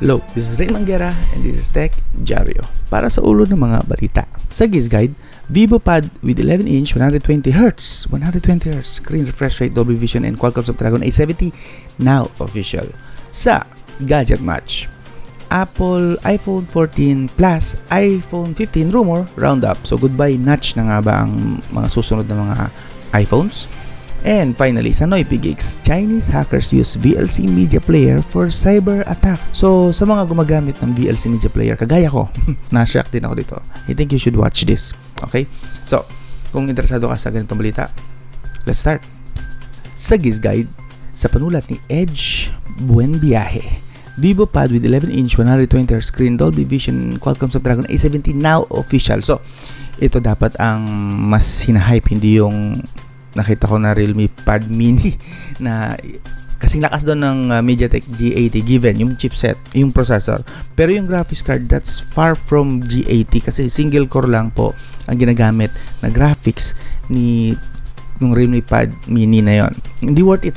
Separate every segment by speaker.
Speaker 1: Hello, this is Raymond Guerra and this is Tech Jario. Para sa ulo ng mga balita. Sa Giz Guide, Vivo Pad with 11-inch 120Hz screen refresh rate, Dolby Vision and Qualcomm Snapdragon 870 now official. Sa Gadget Match, Apple iPhone 14 Plus, iPhone 15 rumor roundup. So goodbye notch na nga ba ang mga susunod na mga iPhones? And finally, sa NoiPigX, Chinese hackers use VLC Media Player for cyber attack. So, sa mga gumagamit ng VLC Media Player, kagaya ko, na-shock din ako dito. I think you should watch this. Okay? So, kung interesado ka sa ganitong balita, let's start. Sa Giz Guide, sa panulat ni Edge Buenbiahe, Vivo Pad with 11-inch 120Hz screen, Dolby Vision, Qualcomm Snapdragon 870 now official. So, ito dapat ang mas hinahype, hindi yung nakita ko na Realme Pad Mini na kasing lakas doon ng MediaTek G80 given yung chipset, yung processor. Pero yung graphics card, that's far from G80 kasi single core lang po ang ginagamit na graphics ni yung Realme Pad Mini na yon. Hindi worth it.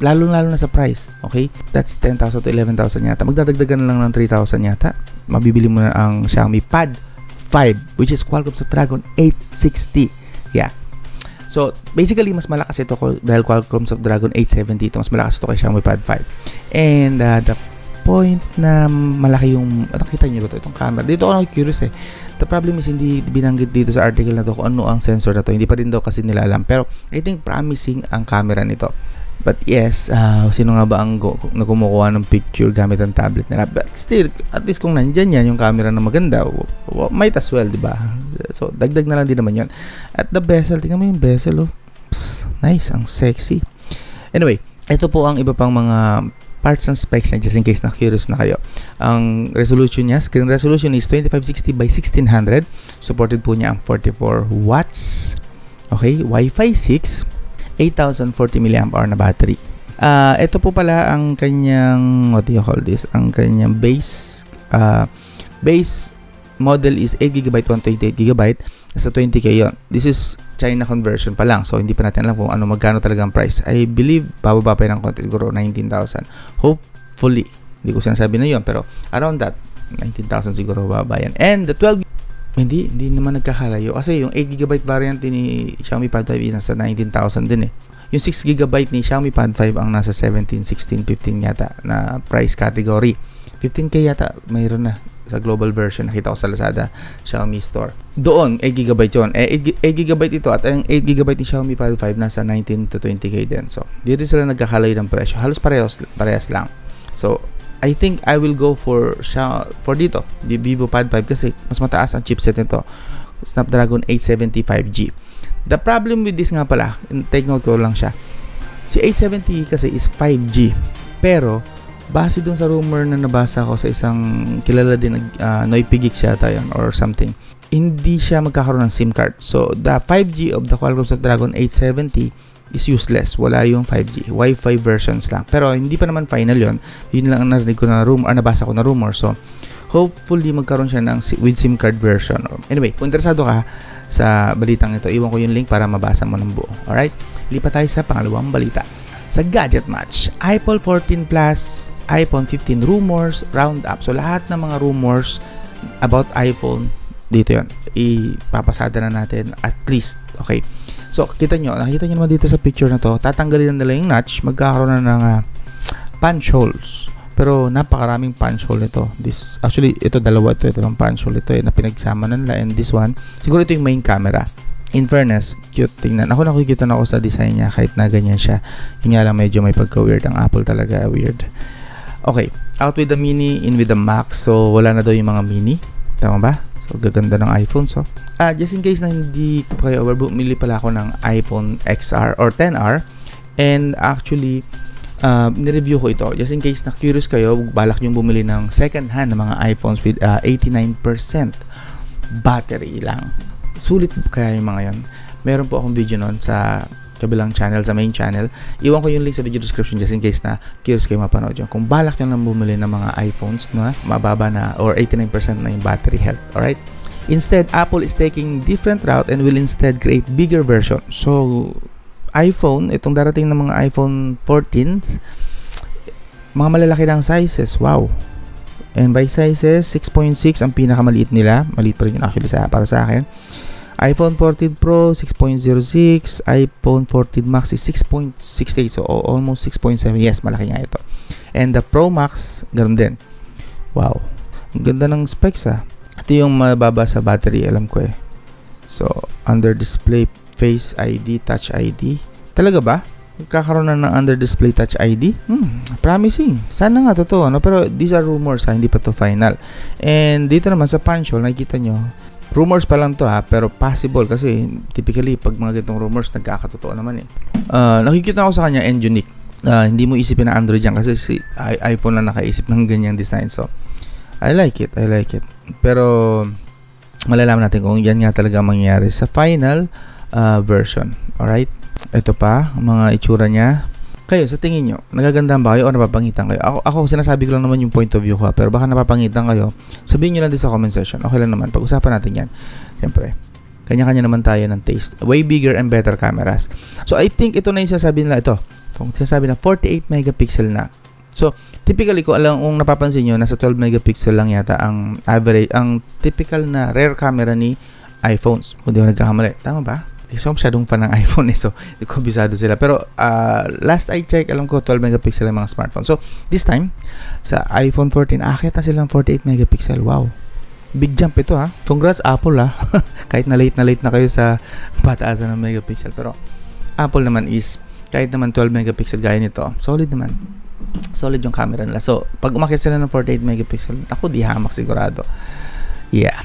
Speaker 1: Lalo na sa price. Okay? That's 10,000 to 11,000 yata. Magdadagdagan na lang ng 3,000 yata. Mabibili mo na ang Xiaomi Pad 5 which is Qualcomm Snapdragon 860. Yeah. So, basically, mas malakas ito ko dahil Qualcomm Snapdragon 870 ito. Mas malakas ito kay Xiaomi Pad 5. And the point na malaki yung, nakita niyo ba ito? Itong camera. Dito ako curious eh. The problem is hindi binanggit dito sa article na to kung ano ang sensor na to. Hindi pa rin daw kasi nila alam. Pero, I think promising ang camera nito. But yes, sino nga ba ang na kumukuha ng picture gamit ang tablet nila? But still, at least kung nandyan yan yung camera na maganda, might as well, diba? So, dagdag na lang din naman yun. At the bezel, tingnan mo yung bezel, oh. Psst, nice, ang sexy. Anyway, ito po ang iba pang mga parts and specs niya just in case na curious na kayo. Ang resolution niya, screen resolution is 2560 by 1600. Supported po niya ang 44 watts. Okay, Wi-Fi 6. 8,040 mAh na battery. Ito po pala ang kanyang, what do you call this? Ang kanyang base model is 8GB, 128GB. Nasa 20K yun. This is China conversion pa lang. So, hindi pa natin alam kung magkano talaga ang price. I believe, bababa pa ng konti. Siguro 19,000. Hopefully. Hindi ko sinasabi na yun. Pero, around that, 19,000 siguro bababa yan. And the 12 hindi naman nagkakalayo kasi yung 8GB variant ni Xiaomi Pad 5 nasa 19,000 din eh. Yung 6GB ni Xiaomi Pad 5 ang nasa 17, 16, 15 yata na price category. 15K yata mayroon na sa global version. Nakita ko sa Lazada Xiaomi Store. Doon 8GB yun. 8GB ito at ang 8GB ni Xiaomi Pad 5 nasa 19 to 20K din. So, dito sila nagkakalayo ng presyo. Halos parehas lang. So, I think I will go for dito, the Vivo Pad 5 kasi mas mataas ang chipset nito. Snapdragon 875G. The problem with this nga pala, take note ko lang siya. Si 870 kasi is 5G. Pero, base dun sa rumor na nabasa ko sa isang kilala din NoiPigX yata yun or something, hindi siya magkakaroon ng SIM card. So, the 5G of the Qualcomm Snapdragon 870 is useless. Wala yung 5G. Wi-Fi versions lang. Pero hindi pa naman final yon. Yun lang ang narinig ko na rumor, nabasa ko na rumor. So, hopefully magkaroon siya ng with SIM card version. Anyway, kung interesado ka sa balitang ito, iwan ko yung link para mabasa mo ng buo. Alright? Lipat tayo sa pangalawang balita. Sa Gadget Match, iPhone 14 Plus, iPhone 15 rumors, roundup. So, lahat ng mga rumors about iPhone, dito yon. Ipapasada na natin at least. Okay? So, nakita nyo naman dito sa picture na to, tatanggalin na nila yung notch, magkakaroon na ng punch holes. Pero, napakaraming punch hole nito. Actually, ito dalawa ito ng punch hole ito na pinagsama na nila. And this one, siguro ito yung main camera. In fairness, cute tingnan. Ako nakikita na ako sa design niya kahit na ganyan siya. Yung nga lang medyo may pagka-weird. Ang Apple talaga weird. Okay, out with the mini, in with the max. So, wala na daw yung mga mini. Tama ba? So, gaganda ng iPhone. So, just in case na hindi ko kayo aware, bumili pala ako ng iPhone XR or 10R. And actually, nireview ko ito. Just in case na curious kayo, balak nyo bumili ng second hand na mga iPhones with 89% battery lang. Sulit kaya yung mga yan. Meron po akong video nun sa kabilang channel, sa main channel. Iwan ko yung link sa video description just in case na curious kayo mapanood yun. Kung balak nyo lang bumili ng mga iPhones na mababa na or 89% na yung battery health. Alright? Instead, Apple is taking different route and will instead create bigger version. So, iPhone, itong darating ng mga iPhone 14s, mga malalaki ng sizes. Wow. And by sizes, 6.6 ang pinakamaliit nila. Maliit pa rin yun actually para sa akin. iPhone 14 Pro, 6.06. iPhone 14 Max is 6.68. So, almost 6.7. Yes, malaki nga ito. And the Pro Max, ganoon din. Wow. Ang ganda ng specs Ito yung mababa sa battery, alam ko eh. So, under display Face ID, Touch ID. Talaga ba? Magkakaroon na ng under display Touch ID? Promising. Sana nga totoo, no? Pero these are rumors, hindi pa to final. And dito naman sa punch hole, nakikita nyo, rumors pa lang to pero possible kasi typically pag mga ganitong rumors, nagkakatotoo naman eh. Nakikita ko sa kanya and unique. Hindi mo isipin na Android yan kasi si iPhone lang nakaisip ng ganyang design. So, I like it. Pero, malalaman natin kung yan nga talaga mangyayari sa final version. Alright? Ito pa, mga itsura niya. Kayo, sa tingin nyo, nagagandahan ba kayo o napapangitan kayo? Ako sinasabi ko lang naman yung point of view ko pero baka napapangitan kayo. Sabihin nyo lang din sa comment section. Okay lang naman. Pag-usapan natin yan. Siyempre, kanya-kanya naman tayo ng taste. Way bigger and better cameras. So, I think ito na yung sasabi nila. Ito, sinasabi na 48 megapixel na. So, typically, kung napapansin nyo, nasa 12 megapixel lang yata ang average, ang typical na rear camera ni iPhones. Kung di ko nagkakamali. Tama ba? So, masyadong fan ng iPhone so hindi ko bisado sila. Pero, last I check, alam ko 12 megapixel ang mga smartphone. So, this time, sa iPhone 14, akit na silang 48 megapixel. Wow. Big jump ito Congrats Apple kahit na late na kayo sa pataasan ng megapixel. Pero, Apple naman is, kahit naman 12 megapixel gaya nito, solid naman. Solid yung camera nila. So, pag umakit sila ng 48 megapixel, ako di hamak sigurado. Yeah.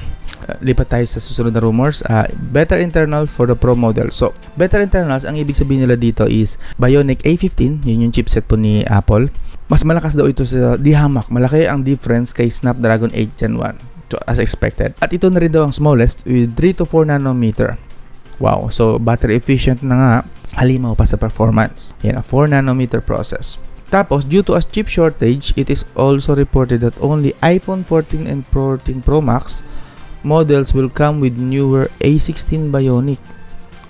Speaker 1: Lipat tayo sa susunod na rumors. Better internals for the Pro model. So, better internals, ang ibig sabihin nila dito is Bionic A15, yun yung chipset po ni Apple. Mas malakas daw ito sa di hamak. Malaki ang difference kay Snapdragon 8 Gen 1. So, as expected. At ito na rin daw ang smallest with 3 to 4 nanometer. Wow. So, battery efficient na nga. Halimaw pa sa performance. Yan, a 4 nanometer process. Tapos, due to a chip shortage, it is also reported that only iPhone 14 and 14 Pro Max models will come with newer A16 Bionic.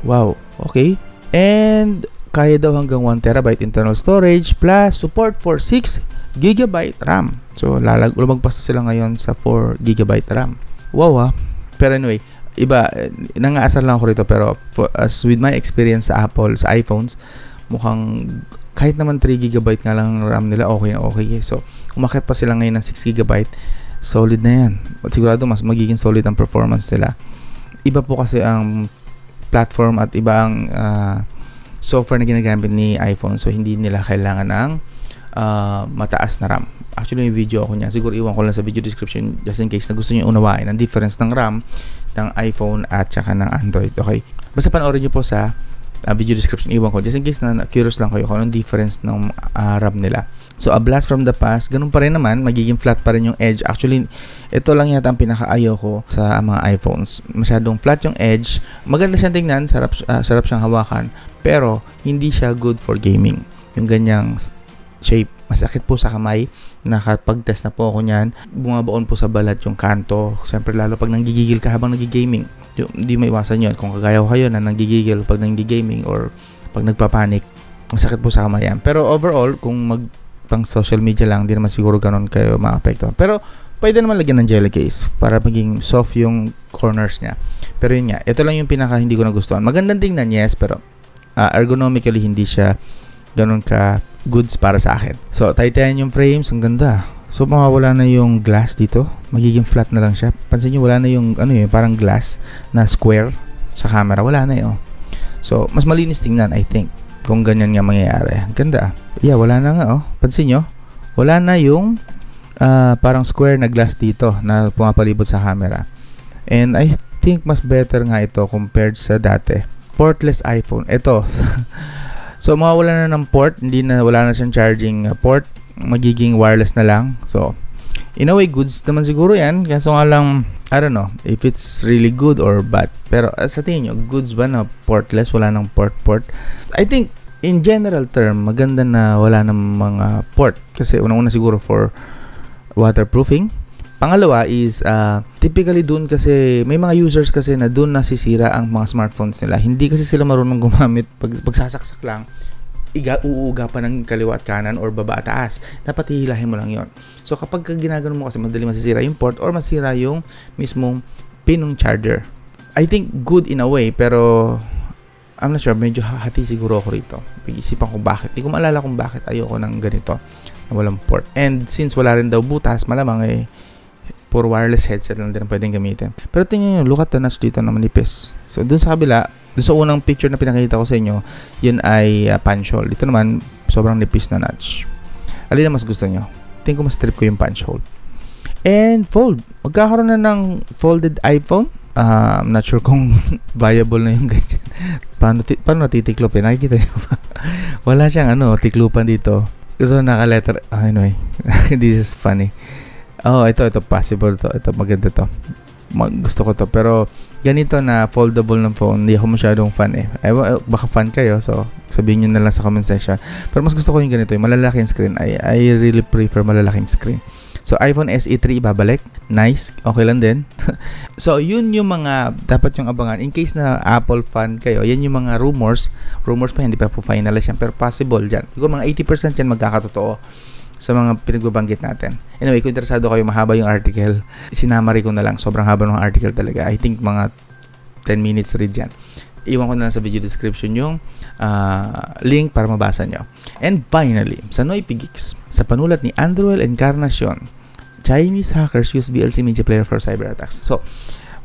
Speaker 1: Wow, okay. And kaya daw hanggang 1TB internal storage plus support for 6GB RAM. So, lumagpas na sila ngayon sa 4GB RAM. Wow Pero anyway, iba, nangaasar lang ako rito pero as with my experience sa Apple, sa iPhones, mukhang kahit naman 3GB nga lang RAM nila, okay na okay. So, umakyat pa sila ngayon ng 6GB. Solid na yan. At sigurado mas magiging solid ang performance nila. Iba po kasi ang platform at iba ang software na ginagamit ni iPhone. So, hindi nila kailangan ng mataas na RAM. Actually, yung video ako niya. Siguro iwan ko lang sa video description just in case na gusto nyo unawain ang difference ng RAM ng iPhone at saka ng Android. Okay? Basta panoorin nyo po sa video description. Iwan ko. Just in case na curious lang kayo kung anong difference ng RAM nila. So, a blast from the past, ganun pa rin naman, magiging flat pa rin yung edge. Actually, ito lang yata ang pinaka-ayaw ko sa mga iPhones. Masyadong flat yung edge. Maganda siyang tingnan, sarap siyang hawakan, pero hindi siya good for gaming. Yung ganyang shape, masakit po sa kamay. Nakapag-test na po ako niyan. Bumabaon po sa balat yung kanto. Siyempre, lalo pag nanggigigil ka habang nag-gaming. Hindi maiwasan yun. Kung kagaya ko kayo na nanggigigil pag nag-gaming or pag nagpapanik, masakit po sa kamay yan. Pero overall, kung pang social media lang, hindi naman siguro ganun kayo ma-apekto. Pero, pwede naman lagyan ng jelly case para maging soft yung corners niya. Pero yun nga, ito lang yung pinaka hindi ko nagustuhan. Magandang tingnan, yes, pero ergonomically hindi siya ganun ka goods para sa akin. So, titanium frames, ang ganda. So, mawawala na yung glass dito. Magiging flat na lang siya. Pansin nyo, wala na yung, parang glass na square sa camera. Wala na yun. So, mas malinis tingnan, I think. Kung ganyan nga mangyayari. Ganda. Yeah, wala na nga Pansin nyo, wala na yung parang square na glass dito na pumapalibot sa camera. And I think mas better nga ito compared sa dati. Portless iPhone. Ito. So, mawawala na ng port. Wala na siyang charging port. Magiging wireless na lang. So, in a way, goods naman siguro yan. Kaso nga lang, I don't know if it's really good or bad. Pero sa tingin nyo, goods ba na portless? Wala nang port? I think, in general term, maganda na wala ng mga port. Kasi unang-una siguro for waterproofing. Pangalawa is, typically dun kasi, may mga users kasi na dun nasisira ang mga smartphones nila. Hindi kasi sila marunong gumamit. Pagsasaksak lang, uuga pa ng kaliwa at kanan or baba at taas. Dapat hihilahin mo lang yon. So kapag ginagano mo kasi madali masisira yung port or masira yung mismong pin ng charger. I think good in a way, pero I'm not sure, medyo hati siguro ako rito. Pag-isipan ko bakit. Hindi ko maalala kung bakit ayoko ng ganito na walang port. And since wala rin daw butas, malamang puro wireless headset lang din pwedeng gamitin. Pero tingnan nyo, look at the notch dito na manipis. So dun sa kabila, dun sa unang picture na pinakita ko sa inyo, yun ay punch hole. Dito naman, sobrang nipis na notch. Alin na mas gusto nyo? Tingin ko mas trip ko yung punch hole. And fold. Magkakaroon na ng folded iPhone. I'm not sure kung viable na yung ganyan. Paano natitiklop nakikita nyo ba? Wala siyang tiklupan dito. So naka-letter. Anyway, this is funny. Oh, ito possible to. Ito maganda to. Gusto ko to, pero ganito na foldable ng phone, hindi ako masyadong fan baka fan kayo, so sabihin nyo na lang sa comment section. Pero mas gusto ko yung ganito, yung malalaking screen. I really prefer malalaking screen. So iPhone SE 3 babalik, nice, okay lang din. So yun yung mga dapat yung abangan in case na Apple fan kayo. Yan yung mga rumors pa, hindi pa po finalize yan, pero possible dyan. Siguro mga 80% yan magkakatotoo sa mga pinagbabanggit natin. Anyway, kung interesado kayo, mahaba yung article, sinamari ko na lang. Sobrang haba ng article talaga. I think mga 10 minutes read yan. Iwan ko na lang sa video description yung link para mabasa nyo. And finally, sa Noipy Geeks, sa panulat ni Andruel Encarnacion, Chinese hackers use VLC media player for cyber attacks. So,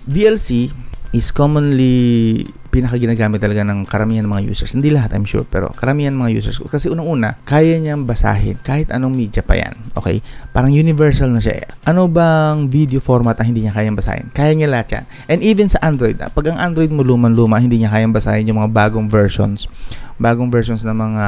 Speaker 1: VLC is commonly pinakaginagamit talaga ng karamihan ng mga users. Hindi lahat, I'm sure, pero karamihan ng mga users. Kasi unang-una, kaya niyang basahin kahit anong media pa yan. Okay? Parang universal na siya. Ano bang video format ang hindi niya kayang basahin? Kaya niya lahat yan. And even sa Android, pag ang Android mo luman-luma, hindi niya kayang basahin yung mga bagong versions ng mga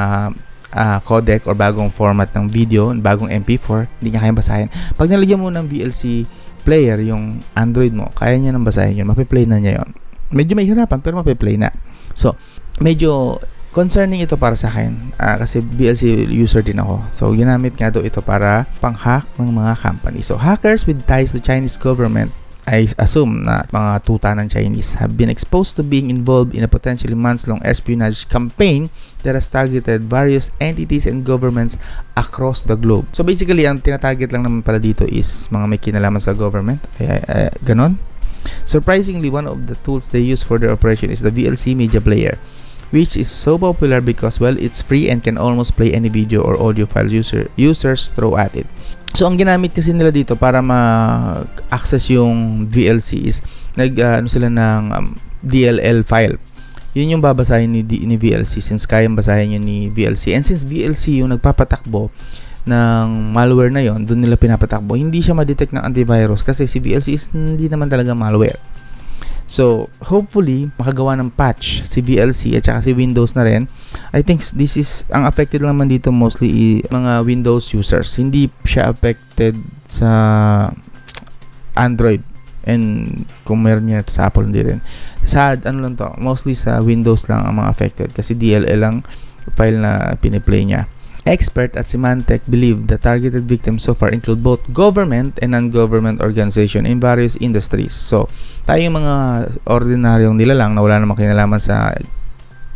Speaker 1: codec or bagong format ng video, bagong MP4, hindi niya kayang basahin. Pag nalagyan mo ng VLC player yung Android mo, kaya niya nang basahin yun, mapiplay na niya yun. Medyo may hirapan pero mapiplay na. So, medyo concerning ito para sa akin kasi VLC user din ako. So, ginamit nga daw ito para pang-hack ng mga company. So, hackers with ties to Chinese government, I assume na mga tuta ng Chinese, have been exposed to being involved in a potentially months-long espionage campaign that has targeted various entities and governments across the globe. So basically, ang tinatarget lang naman pala dito is mga may kinalaman sa government. Ganon. Surprisingly, one of the tools they use for their operation is the VLC media player, which is so popular because, well, it's free and can almost play any video or audio files users throw at it. So, ang ginamit kasi nila dito para ma-access yung VLC is sila ng DLL file. Yun yung babasahin ni VLC since kayang basahin yun ni VLC. And since VLC yung nagpapatakbo ng malware na yon, doon nila pinapatakbo, hindi siya ma-detect ng antivirus kasi si VLC is hindi naman talaga malware. So, hopefully, makagawa ng patch si VLC at saka si Windows na rin. I think this is, ang affected naman dito mostly mga Windows users. Hindi siya affected sa Android. And kung meron niya sa Apple, hindi rin. Sa, mostly sa Windows lang ang mga affected kasi DLL lang file na piniplay niya. Expert at Symantec believe the targeted victims so far include both government and non-government organization in various industries. So, tayo mga ordinaryong nilalang na wala namang kinalaman sa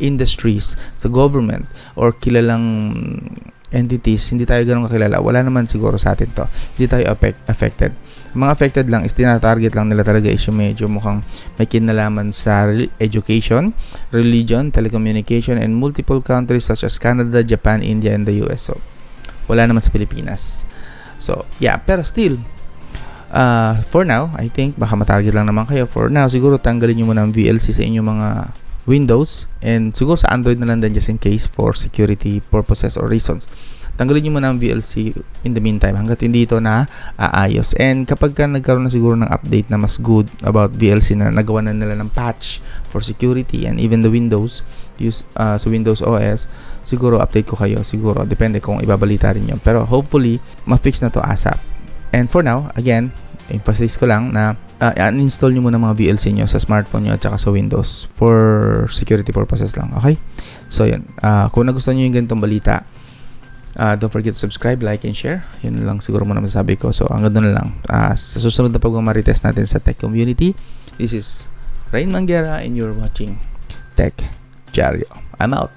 Speaker 1: industries, sa government, or kilalang entities, hindi tayo ganun kakilala. Wala naman siguro sa atin to. Hindi tayo affected. Mga affected lang is tinatarget lang nila talaga is yung medyo mukhang may kinalaman sa education, religion, telecommunication, and multiple countries such as Canada, Japan, India, and the US. So, wala naman sa Pilipinas. So, yeah. Pero still, for now, I think, baka matarget lang naman kayo. For now, siguro tanggalin nyo muna ang VLC sa inyong mga Windows, and siguro sa Android na lang din just in case for security purposes or reasons. Tanggalin nyo muna ang VLC in the meantime hanggat hindi ito na aayos. And kapag nagkaroon na siguro ng update na mas good about VLC na nagawa na nila ng patch for security and even the Windows sa Windows OS, siguro update ko kayo. Siguro, depende kung ibabalita rin yun. Pero hopefully, ma-fix na to ASAP. And for now, again, emphasize ko lang na uninstall nyo muna mga VLC nyo sa smartphone nyo at saka sa Windows for security purposes lang. Okay? So, yun. Kung nagustuhan nyo yung ganitong balita, don't forget to subscribe, like, and share. Yun lang siguro muna masasabi ko. So, hanggang doon na lang. Sa susunod na pag-marites natin sa Tech Community, this is Rain Manguera and you're watching Tech Diario. I'm out.